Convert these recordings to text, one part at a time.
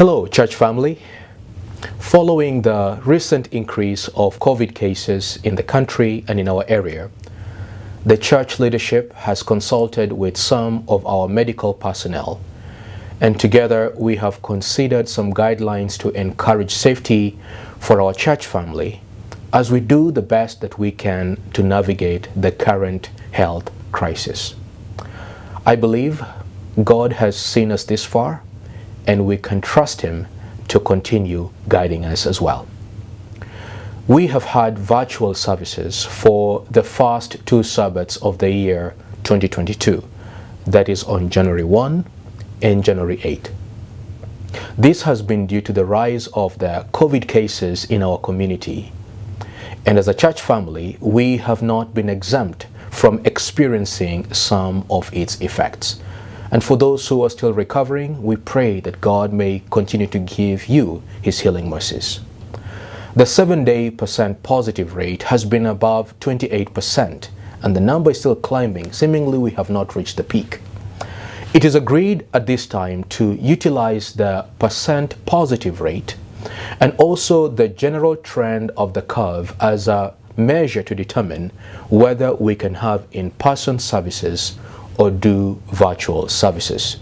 Hello, church family. Following the recent increase of COVID cases in the country and in our area, the church leadership has consulted with some of our medical personnel, and together we have considered some guidelines to encourage safety for our church family as we do the best that we can to navigate the current health crisis. I believe God has seen us this far, and we can trust Him to continue guiding us as well. We have had virtual services for the first two Sabbaths of the year 2022, that is on January 1 and January 8. This has been due to the rise of the COVID cases in our community. And as a church family, we have not been exempt from experiencing some of its effects. And for those who are still recovering, we pray that God may continue to give you His healing mercies. The 7-day percent positive rate has been above 28%, and the number is still climbing. Seemingly, we have not reached the peak. It is agreed at this time to utilize the percent positive rate and also the general trend of the curve as a measure to determine whether we can have in-person services or do virtual services.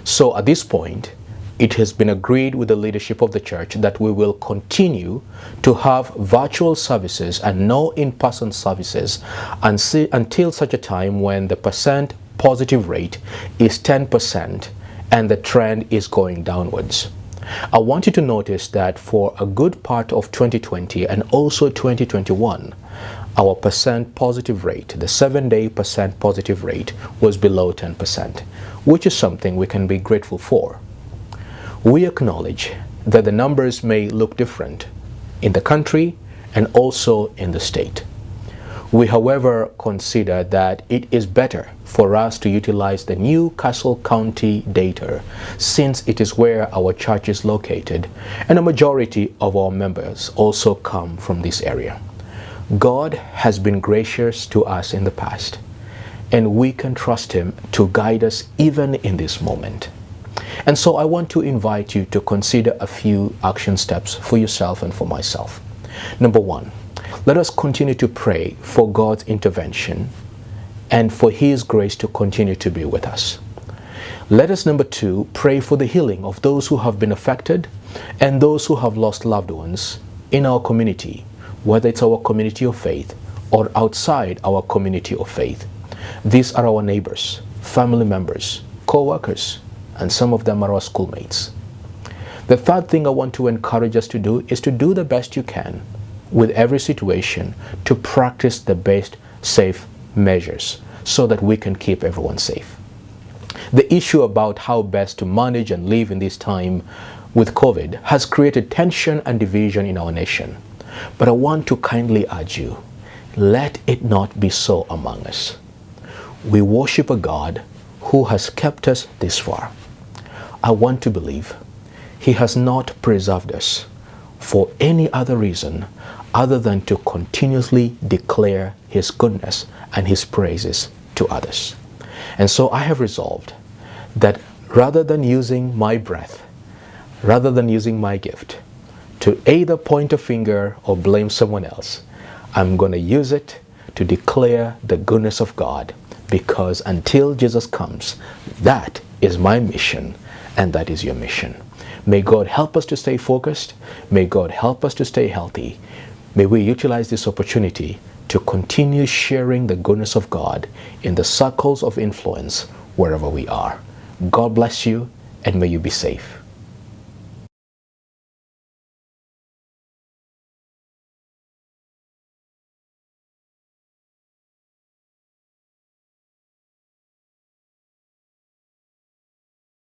So at this point, it has been agreed with the leadership of the church that we will continue to have virtual services and no in-person services until such a time when the percent positive rate is 10% and the trend is going downwards. I want you to notice that for a good part of 2020 and also 2021, our percent positive rate, the 7-day percent positive rate, was below 10%, which is something we can be grateful for. We acknowledge that the numbers may look different in the country and also in the state. We, however, consider that it is better for us to utilize the Newcastle County data, since it is where our church is located and a majority of our members also come from this area. God has been gracious to us in the past, and we can trust Him to guide us even in this moment. And so I want to invite you to consider a few action steps for yourself and for myself. Number one, let us continue to pray for God's intervention and for His grace to continue to be with us. Let us, number two, pray for the healing of those who have been affected and those who have lost loved ones in our community, whether it's our community of faith or outside our community of faith. These are our neighbors, family members, co-workers, and some of them are our schoolmates. The third thing I want to encourage us to do is to do the best you can with every situation to practice the best safe measures so that we can keep everyone safe. The issue about how best to manage and live in this time with COVID has created tension and division in our nation. But I want to kindly urge you, let it not be so among us. We worship a God who has kept us this far. I want to believe He has not preserved us for any other reason other than to continuously declare His goodness and His praises to others. And so I have resolved that rather than using my breath, rather than using my gift to either point a finger or blame someone else, I'm going to use it to declare the goodness of God, because until Jesus comes, that is my mission and that is your mission. May God help us to stay focused. May God help us to stay healthy. May we utilize this opportunity to continue sharing the goodness of God in the circles of influence wherever we are. God bless you, and may you be safe.